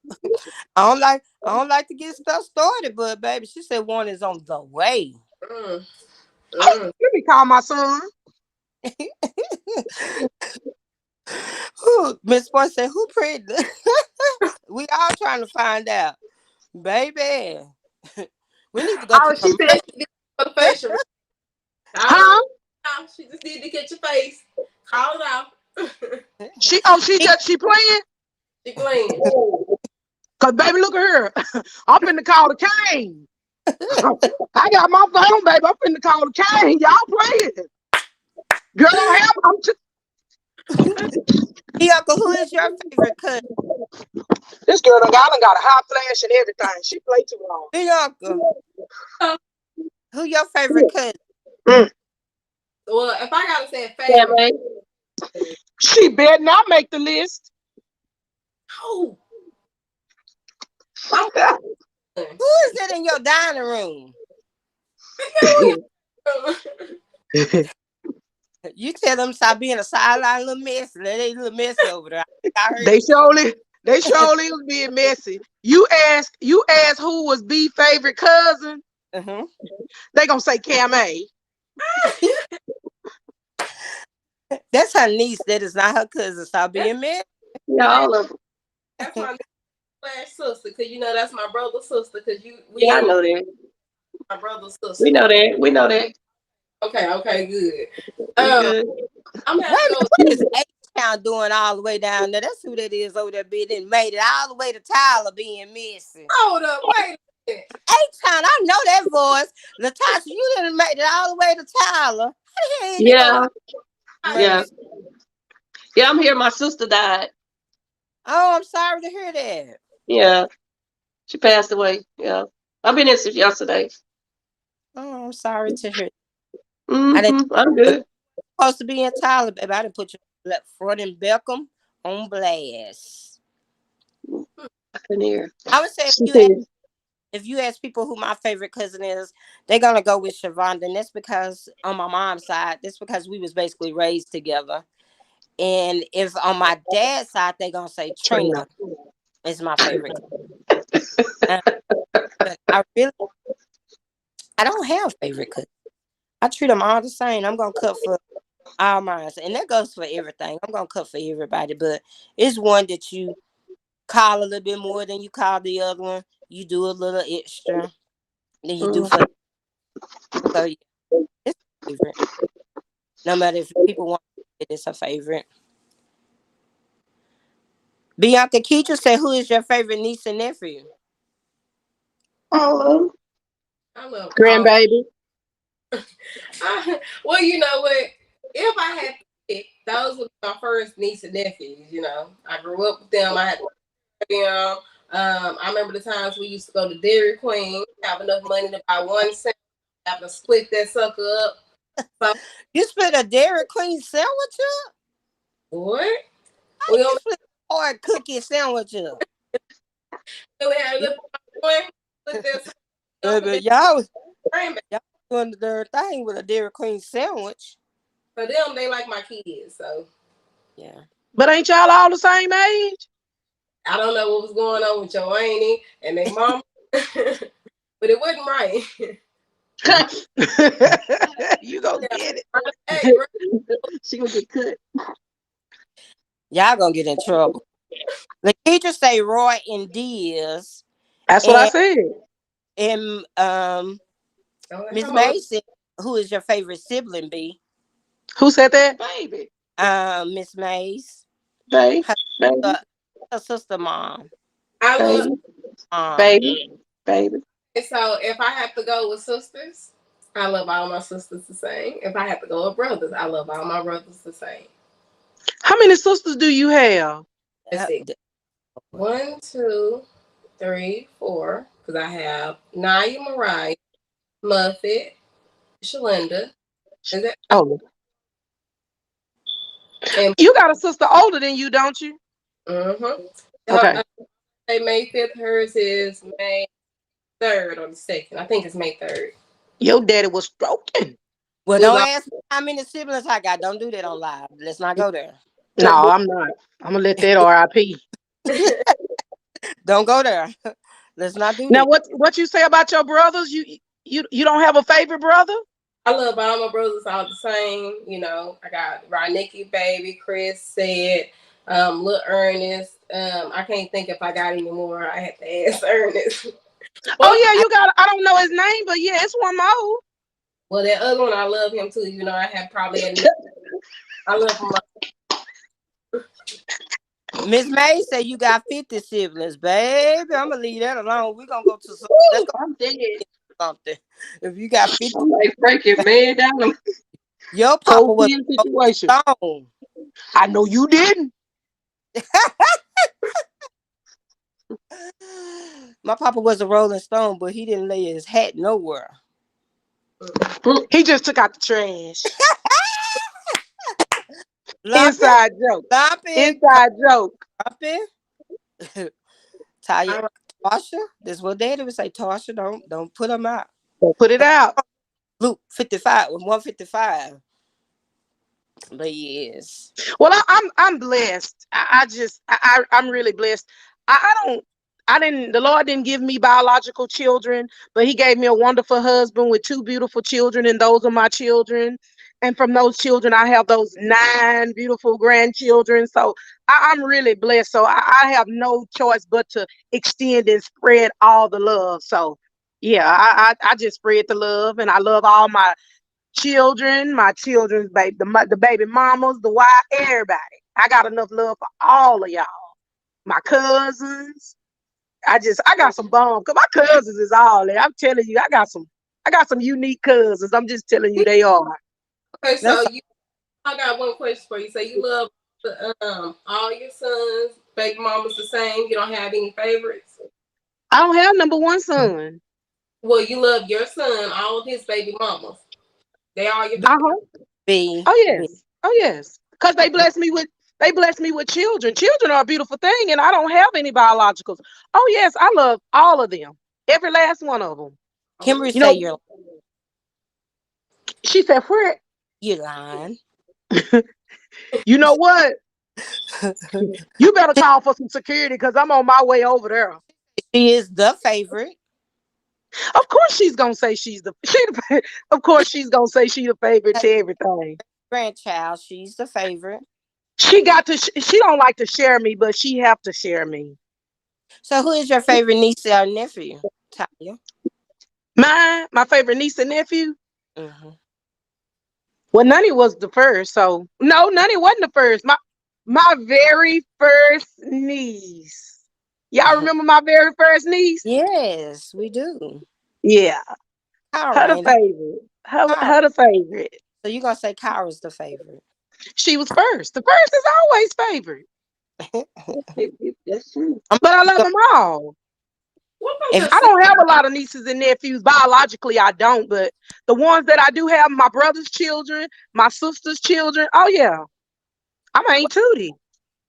S2: I don't like to get stuff started, but baby, she said one is on the way.
S4: Let me call my son.
S2: Miss Boy said, "Who pregnant?" We all trying to find out, baby. We need to go to
S1: She said she did for the facial.
S4: Huh?
S1: She just need to get your face. Call it out.
S4: She playing?
S1: She playing.
S4: Cause baby, look at her. I'm finna call the cane. I got my phone, baby. I'm finna call the cane. Y'all playing? Girl, don't have.
S2: Hey, Uncle, who is your favorite cousin?
S4: This girl done got a hot flash and everything. She play too long.
S2: Hey, Uncle, who your favorite cousin?
S1: Well, if I gotta say a favorite,
S4: She better not make the list.
S1: oh,
S2: Who is it in your dining room? You tell them stop being a sideline little mess. They little messy over there.
S4: They surely was being messy. You ask who was B favorite cousin. They gonna say Cam A.
S2: That's her niece. That is not her cousin. Stop being messy.
S7: Yeah, all of them.
S1: that's my sister, cause you know that's my brother's sister. Cause
S7: I know that.
S1: My brother's sister.
S7: We know that.
S1: Okay, good.
S7: Good.
S1: I'm gonna have to go.
S2: What is H-Town doing all the way down there? That's who that is over there being made it all the way to Tyler being missing.
S1: Hold up, wait a minute.
S2: H-Town, I know that voice. Latasha, you done made it all the way to Tyler.
S7: Yeah. Yeah, I'm here. My sister died.
S2: Oh, I'm sorry to hear that.
S7: Yeah. She passed away. Yeah. I've been here since yesterday.
S2: Oh, I'm sorry to hear.
S7: I'm good.
S2: Supposed to be in Tyler, baby. I didn't put you front and Beckham on blast.
S7: I couldn't hear.
S2: I would say if you ask people who my favorite cousin is, they're gonna go with Shavonda, and that's because on my mom's side, that's because we was basically raised together. And if on my dad's side, they're gonna say Trina is my favorite. But I don't have favorite cousins. I treat them all the same. I'm gonna cut for all mine, and that goes for everything. I'm gonna cut for everybody, but it's one that you call a little bit more than you call the other one. You do a little extra than you do for. So yeah, it's a favorite. No matter if people want it's a favorite. Bianca Keacher said, "Who is your favorite niece and nephew?"
S7: Oh,
S1: I love all.
S3: Grandbaby.
S1: Well, you know what? If I had to pick, those were my first niece and nephews. You know, I grew up with them. I had them. I remember the times we used to go to Dairy Queen, have enough money to buy 1 cent, have to split that sucker up. So,
S2: You split a Dairy Queen sandwich up?
S1: what?
S2: How
S1: We
S2: you
S1: only
S2: split a hard cookie sandwich up?
S1: really had a little one, split that sucker up, and
S2: But
S1: then
S2: y'all doing the darn thing with a Dairy Queen sandwich.
S1: for them, they like my kids. So
S2: Yeah.
S3: But ain't y'all all the same age?
S1: I don't know what was going on with your auntie and their mom, but it wasn't right.
S3: You gonna get it.
S1: Hey, bro,
S3: She gonna get cut.
S2: Y'all gonna get in trouble. The teachers say Roy and Diaz
S3: That's what I said.
S2: and Miss
S1: hello.
S2: Mason, who is your favorite sibling, B?
S3: Who said that? Baby.
S2: Miss Mace.
S3: Baby.
S2: Her,
S3: Baby.
S2: her sister mom.
S1: I love.
S3: Baby. Baby.
S1: So if I have to go with sisters, I love all my sisters the same. If I have to go with brothers, I love all my brothers the same.
S3: How many sisters do you have?
S1: Let's see. 1, 2, 3, 4. Because I have Naya, Mariah, Muffet, Shalinda. Is that?
S3: Oh.
S1: And
S3: You got a sister older than you, don't you? Okay.
S1: May 5th. Hers is May 3rd or the 2nd. I think it's May 3rd.
S3: Your daddy was stroking.
S2: Well, don't ask me how many siblings I got. Don't do that on live. Let's not go there.
S3: No, I'm not. I'm gonna let that RIP.
S2: Don't go there. Let's not do
S3: Now,
S2: that.
S3: what you say about your brothers? You don't have a favorite brother?
S1: I love all my brothers all the same. You know, I got Ronicki, baby, Chris said, Lil Ernest. I can't think if I got any more. I had to ask Ernest.
S3: Oh yeah, you got. I don't know his name, but yeah, it's one more.
S1: Well, that other one, I love him too. You know, I have probably. I love him.
S2: Miss May said you got 50 siblings, baby. I'm gonna leave that alone. We're gonna go to some. Let's go
S3: I'm dead.
S2: something. If you got 50,
S7: I'm like breaking man down.
S2: your papa was
S3: situation.
S2: stone.
S3: I know you didn't.
S2: My papa was a Rolling Stone, but he didn't lay his hat nowhere.
S3: He just took out the trash.
S2: Inside
S3: joke.
S2: Lumpy.
S3: Inside joke.
S2: Lumpy. Taya, Tasha. This is what Daddy would say. Tasha, don't put them out.
S3: Don't put it out.
S2: Luke 55 with 155. But yes.
S3: Well, I'm blessed. I'm really blessed. The Lord didn't give me biological children, but he gave me a wonderful husband with 2 beautiful children, and those are my children. And from those children, I have those 9 beautiful grandchildren. So I'm really blessed. So I have no choice but to extend and spread all the love. So yeah, I just spread the love, and I love all my children, my children's baby, the baby mamas, the wife, everybody. I got enough love for all of y'all. My cousins. I got some bombs because my cousins is all there. I'm telling you, I got some unique cousins. I'm just telling you they are.
S1: Okay, so I got one question for you. So you love all your sons, baby mamas the same. You don't have any favorites?
S3: I don't have number one son.
S1: Well, you love your son, all of his baby mamas. They are your
S2: B.
S3: Oh yes. Oh yes. Because they bless me with children. Children are a beautiful thing, and I don't have any biologicals. Oh yes, I love all of them. Every last one of them.
S2: Kimberly say you're.
S3: She said, "Where
S2: you lying?"
S3: You know what? You better call for some security because I'm on my way over there.
S2: She is the favorite.
S3: Of course she's gonna say of course she's gonna say she's the favorite to everything.
S2: Grandchild, she's the favorite.
S3: She don't like to share me, but she have to share me.
S2: So who is your favorite niece or nephew, Taya?
S3: My favorite niece and nephew.
S2: Mm-hmm.
S3: Well, Nunny was the first, so no, Nunny wasn't the first. My very first niece. Y'all remember my very first niece?
S2: Yes, we do.
S3: Yeah, her
S2: Kyra,
S3: the
S2: ain't it?
S3: favorite. Her,
S2: Kyra.
S3: her the favorite.
S2: So you're gonna say Kyra's the favorite.
S3: She was first. The first is always favorite.
S7: That's true.
S3: But I love them all.
S1: What
S2: If
S1: about
S3: I
S1: your
S3: don't have a lot of nieces and nephews. Biologically, I don't, but the ones that I do have, my brother's children, my sister's children. Oh yeah, I'm Aunt Tootie.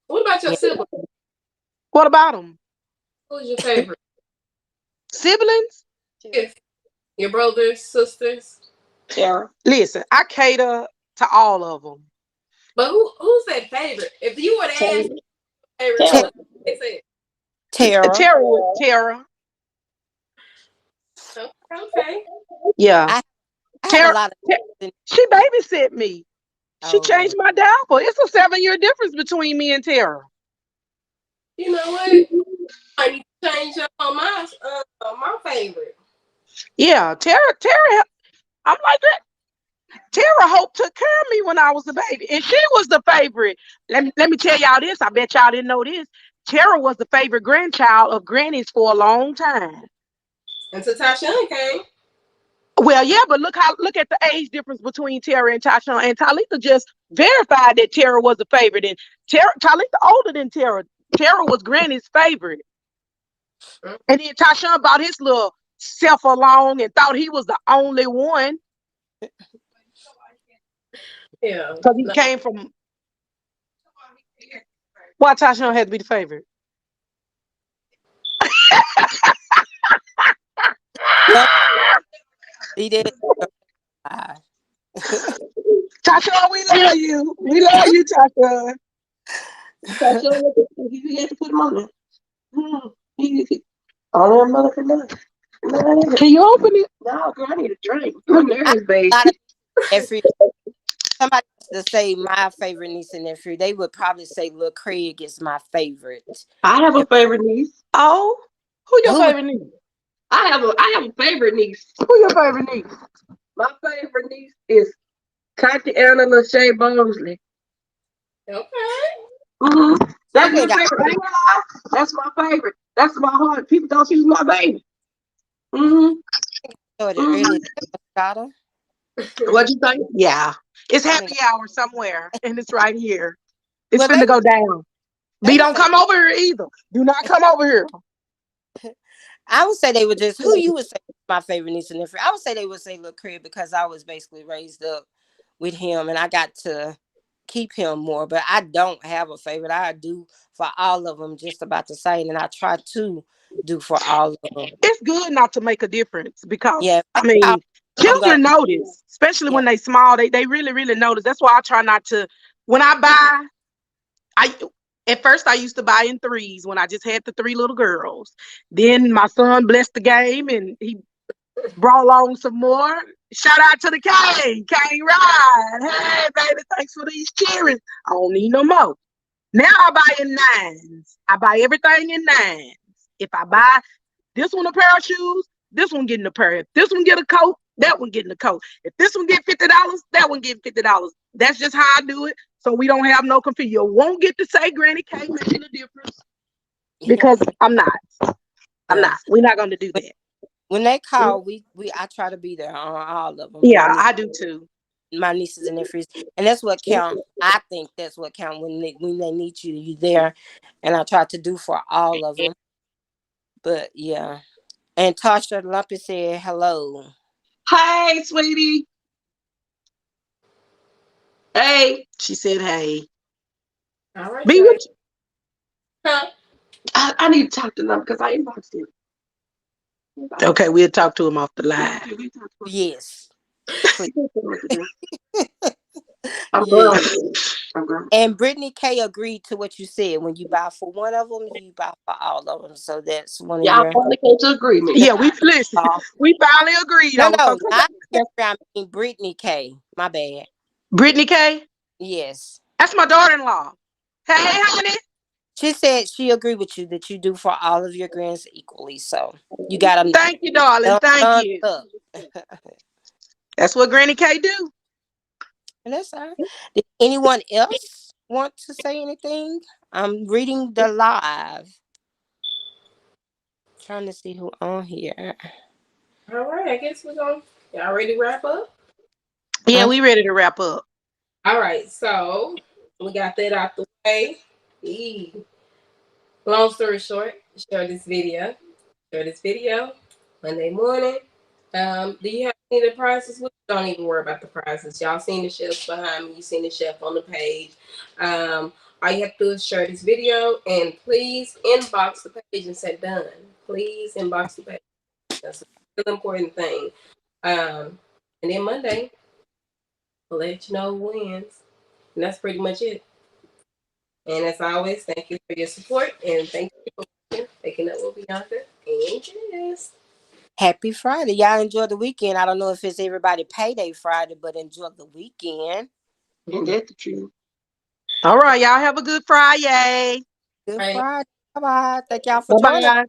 S1: what about your
S2: Yeah.
S1: siblings?
S3: What about them?
S1: Who's your favorite?
S3: Siblings?
S1: Yes. Your brothers, sisters.
S7: Yeah.
S3: Listen, I cater to all of them.
S1: But who's that favorite? If you would ask favorite,
S7: Tara.
S1: what they say?
S2: Tara.
S3: Tara.
S1: Okay.
S3: Yeah.
S2: I have
S3: Tara,
S2: a lot of.
S3: she babysit me. She
S2: Oh,
S3: changed my diaper. It's a 7-year difference between me and Tara.
S1: You know what? I need to change up on my favorite.
S3: Yeah, Tara, I'm like that. Tara Hope took care of me when I was a baby, and she was the favorite. Let me tell y'all this. I bet y'all didn't know this. Tara was the favorite grandchild of Granny's for a long time.
S1: Until Tashawn came.
S3: Well, yeah, but look at the age difference between Tara and Tashawn. And Talitha just verified that Tara was the favorite. And Talitha older than Tara. Tara was Granny's favorite. And then Tashawn brought his little self along and thought he was the only one.
S1: Yeah.
S3: Because he came from. Why Tashawn had to be the favorite?
S2: He did.
S3: Tashawn, we love you. We love you, Tashawn.
S7: Tashawn, you had to put him on there. All her mother can do.
S3: Can you open it?
S7: No, girl, I need a drink. My nerves, baby.
S2: Every somebody to say my favorite niece and nephew, they would probably say Lil Craig is my favorite.
S7: I have a favorite niece.
S3: Oh, who your
S2: Who-
S3: favorite niece?
S7: I have a favorite niece.
S3: Who your favorite niece?
S7: My favorite niece is Tatiana Lachey Bosley.
S1: Okay.
S7: Mm-hmm. That's my
S2: Okay, guys.
S7: favorite. I ain't gonna lie. That's my favorite. That's my heart. People don't choose my baby. Mm-hmm.
S2: Started early. Daughter.
S7: What'd you think?
S3: Yeah. It's happy hour somewhere, and it's right here. It's
S2: Well,
S3: finna go down. B,
S2: they
S3: don't
S2: would say-
S3: come over here either. Do not come over here.
S2: I would say they would just who you would say my favorite niece and nephew. I would say they would say Lil Craig because I was basically raised up with him and I got to keep him more. But I don't have a favorite. I do for all of them just about the same, and I try to do for all of them.
S3: It's good not to make a difference because,
S2: Yeah,
S3: I mean, children
S2: gonna-
S3: notice, especially when they small. They really, really notice. That's why I try not to. When I buy, at first I used to buy in threes when I just had the 3 little girls. Then my son blessed the game and he brought along some more. Shout out to the Kane Ride. Hey, baby, thanks for these cheering. I don't need no more. Now I buy in 9s. I buy everything in 9s. If I buy this one a pair of shoes, this one getting a pair. If this one get a coat, that one getting a coat. If this one get $50, that one get $50. That's just how I do it. So we don't have no confusion. You won't get to say Granny K making a difference because I'm not. I'm not. We're not going to do that.
S2: When they call, I try to be there on all of them.
S3: Yeah, I do too.
S2: My nieces and nephews, and that's what count. I think that's what count when they need you, you there, and I try to do for all of them. But yeah, and Tasha Lumpy said hello.
S7: Hey, sweetie. Hey.
S3: She said, hey.
S1: All right.
S3: Be with you.
S1: Huh?
S7: I need to talk to them because I inboxed him.
S3: Okay, we'll talk to him off the line.
S2: Yes.
S7: I'm
S2: Yeah.
S7: grown.
S2: And Brittany K agreed to what you said. When you buy for one of them, you buy for all of them. So that's one of
S7: Y'all
S2: your.
S7: finally came to agreement.
S3: Yeah, we finally agreed
S2: No,
S3: on something.
S2: not Jeffrey, I mean Brittany K. My bad.
S3: Brittany K.
S2: Yes.
S3: That's my daughter-in-law. Hey, honey.
S2: She said she agreed with you that you do for all of your grands equally. So You got to
S3: Thank you, darling. Thank you.
S2: up.
S3: That's what Granny K do.
S2: And that's all right. Did anyone else want to say anything? I'm reading the live. Trying to see who on here.
S1: All right, I guess we're going to, y'all ready to wrap up?
S3: Yeah, we ready to wrap up.
S1: All right, so we got that out the way. Long story short, share this video Monday morning. Do you have any of the prizes? Don't even worry about the prizes. Y'all seen the chefs behind me. You seen the chef on the page. All you have to do is share this video and please inbox the page and say done. Please inbox the page. That's a really important thing. And then Monday, we'll let you know who wins. And that's pretty much it. And as always, thank you for your support and thank you for taking up with Bianca and Jess.
S2: Happy Friday. Y'all enjoy the weekend. I don't know if it's everybody payday Friday, but enjoy the weekend.
S5: Ain't that the truth?
S3: All right, y'all have a good Friday.
S2: Good
S1: Right.
S2: Friday. Bye-bye. Thank y'all for joining.
S3: Bye-bye.